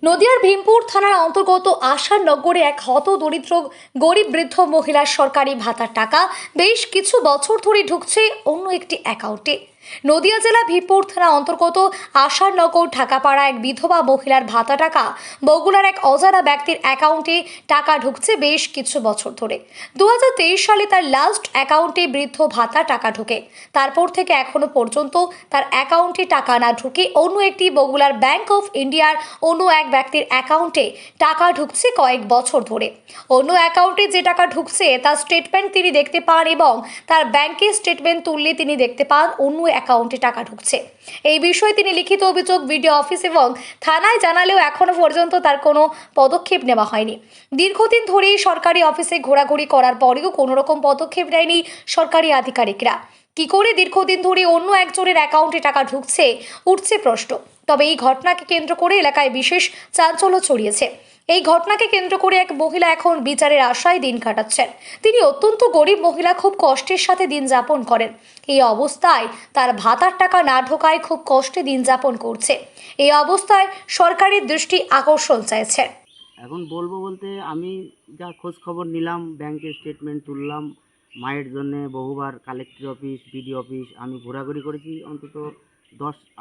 নদিয়ার ভীমপুর থানার অন্তর্গত আশানগরে এক হতদরিদ্র গরিব বৃদ্ধ মহিলার সরকারি ভাতার টাকা বেশ কিছু বছর ধরে ঢুকছে অন্য একটি অ্যাকাউন্টে। নদিয়া জেলা ভীমপুর থানা অন্তর্গত আশানগর ঢাকাপাড়া এক বিধবা মহিলার ভাতা টাকা বগুড়ার এক অজানা ব্যক্তির অ্যাকাউন্টে টাকা ঢুকছে বেশ কিছু বছর ধরে। 2023 সালে তার লাস্ট অ্যাকাউন্টে বৃদ্ধ ভাতা টাকা ঢোকে। তারপর থেকে এখনো পর্যন্ত তার অ্যাকাউন্টে টাকা না ঢুকে অন্য একটি বগুড়ার ব্যাংক অফ ইন্ডিয়ার অন্য এক ব্যক্তির অ্যাকাউন্টে টাকা ঢুকছে কয়েক বছর ধরে। অন্য অ্যাকাউন্টে যে টাকা ঢুকছে তার স্টেটমেন্ট তিনি দেখতে পান এবং তার ব্যাংকের স্টেটমেন্ট তুললে তিনি দেখতে পান অন্য অ্যাকাউন্টে টাকা ঢুকছে। এই বিষয়ে তিনি লিখিত অভিযোগ বিডিও অফিস এবং থানায় জানালেও এখনো পর্যন্ত তার কোনো পদক্ষেপ নেওয়া হয়নি। দীর্ঘদিন ধরেই সরকারি অফিসে ঘোরাঘুরি করার পরেও কোনো রকম পদক্ষেপ নেয়নি সরকারি আধিকারিকরা। কি করে দীর্ঘদিন ধরে অন্য একজনের অ্যাকাউন্টে টাকা ঢুকছে উঠছে প্রশ্ন। তবে এই ঘটনাকে কেন্দ্র করে এলাকায় বিশেষ চাঞ্চল্য ছড়িয়েছে। এই ঘটনাকে কেন্দ্র করে এক মহিলা এখন বিচারের আশায় দিন কাটাচ্ছেন। তিনি অত্যন্ত গরিব মহিলা, খুব কষ্টের সাথে দিন যাপন করেন। এই অবস্থায় তার ভাতার টাকা না ঢোকায় খুব কষ্টে দিন যাপন করছে। এই অবস্থায় সরকারের দৃষ্টি আকর্ষণ চাইছেন। এখন বলবো বলতে আমি যা খোঁজ খবর নিলাম, ব্যাংকের স্টেটমেন্ট তুললাম, মায়ের জন্যে বহুবার কালেক্টর অফিস, বিডি অফিস আমি ঘোরাঘুরি করেছি, অন্তত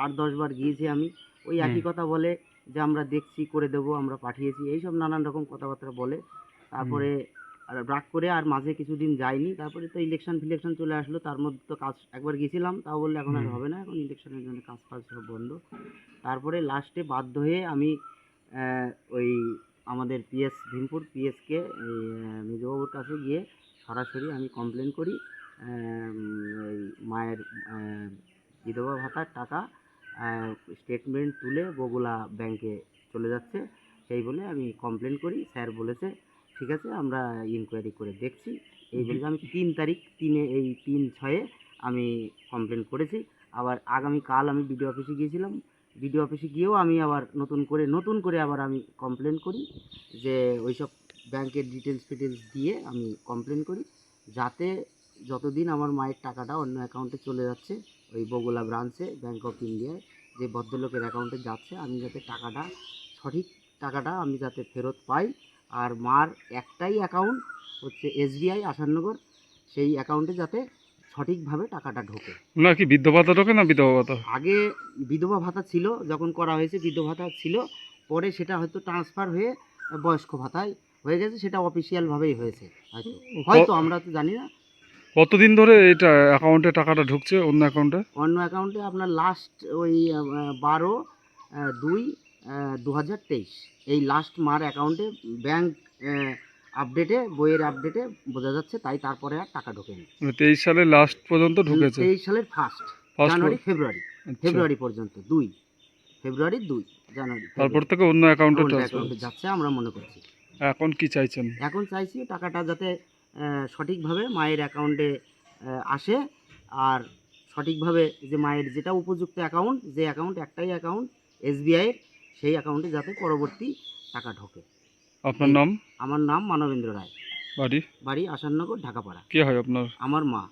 8-10 বার গিয়েছি আমি। ওই একই কথা বলে যে আমরা দেখছি, করে দেবো, আমরা পাঠিয়েছি, এইসব নানান রকম কথাবার্তা বলে। তারপরে আর রাগ করে আর মাঝে কিছুদিন যায়নি। তারপরে তো ইলেকশন চলে আসলো, তার মধ্যে তো কাজ একবার গেছিলাম, তাও বললে এখন আর হবে না, এখন ইলেকশনের জন্য কাজ ফাজ সব বন্ধ। তারপরে লাস্টে বাধ্য হয়ে আমি ওই আমাদের পিএস ভীমপুর পিএসকে মেজবাবুর কাছে গিয়ে সরাসরি আমি কমপ্লেন করি। ওই মায়ের বিধবা ভাতার টাকা স্টেটমেন্ট তুলে বগুড়া ব্যাংকে চলে যাচ্ছে, সেই বলে আমি কমপ্লেন করি। স্যার বলেছে ঠিক আছে, আমরা ইনকোয়ারি করে দেখছি। এই বলে আমি 3/3 আমি কমপ্লেন করেছি। আবার আগামীকাল আমি বিডিও অফিসে গিয়েছিলাম। বিডিও অফিসে গিয়েও আমি আবার নতুন করে আবার আমি কমপ্লেন করি যে ওইসব ব্যাংকের ডিটেলস দিয়ে আমি কমপ্লেন করি, যাতে যতদিন আমার মায়ের টাকাটা অন্য অ্যাকাউন্টে চলে যাচ্ছে, ওই বগুড়া ব্রাঞ্চে ব্যাংক অফ ইন্ডিয়ায় যে ভদ্রলোকের অ্যাকাউন্টে যাচ্ছে, আমি যাতে সঠিক টাকাটা আমি যাতে ফেরত পাই। আর মার একটাই অ্যাকাউন্ট হচ্ছে SBI আসাননগর, সেই অ্যাকাউন্টে যাতে সঠিকভাবে টাকাটা ঢোকে। না কি বৃদ্ধ ভাতা ঢোকে না বিধবা ভাতা? আগে বিধবা ভাতা ছিল, যখন করা হয়েছে বিধবা ভাতা ছিল, পরে সেটা হয়তো ট্রান্সফার হয়ে বয়স্ক ভাতায় হয়ে গেছে, সেটা অফিসিয়ালভাবেই হয়েছে হয়তো আমরা তো জানি না। কতদিন ধরে এটা অ্যাকাউন্টে টাকাটা ঢুকছে অন্য অ্যাকাউন্টে? অন্য অ্যাকাউন্টে আপনার লাস্ট ওই 12/2/2023 এই লাস্ট মার অ্যাকাউন্টে ব্যাংক আপডেটে, বইয়ের আপডেটে বোঝা যাচ্ছে, তাই তারপরে আর টাকা ঢোকেনি। 23 সালে লাস্ট পর্যন্ত ঢুকেছে? 23 সালের ফার্স্ট জানুয়ারি ফেব্রুয়ারি পর্যন্ত, 2 ফেব্রুয়ারি 2 জানুয়ারি তারপর থেকে অন্য অ্যাকাউন্টে যাচ্ছে আমরা মনে করছি। এখন কি চাইছেন? এখন চাইছি টাকাটা যাতে সঠিকভাবে মায়ের অ্যাকাউন্টে আসে, আর সঠিকভাবে যে মায়ের যেটা উপযুক্ত অ্যাকাউন্ট, যে অ্যাকাউন্ট একটাই অ্যাকাউন্ট SBI-এর, সেই অ্যাকাউন্টে যাতে পরবর্তী টাকা ঢোকে। আপনার নাম? আমার নাম মানবেন্দ্র রায়। বাড়ি? বাড়ি আসাননগর ঢাকাপাড়া। কে হয় আপনার? আমার মা।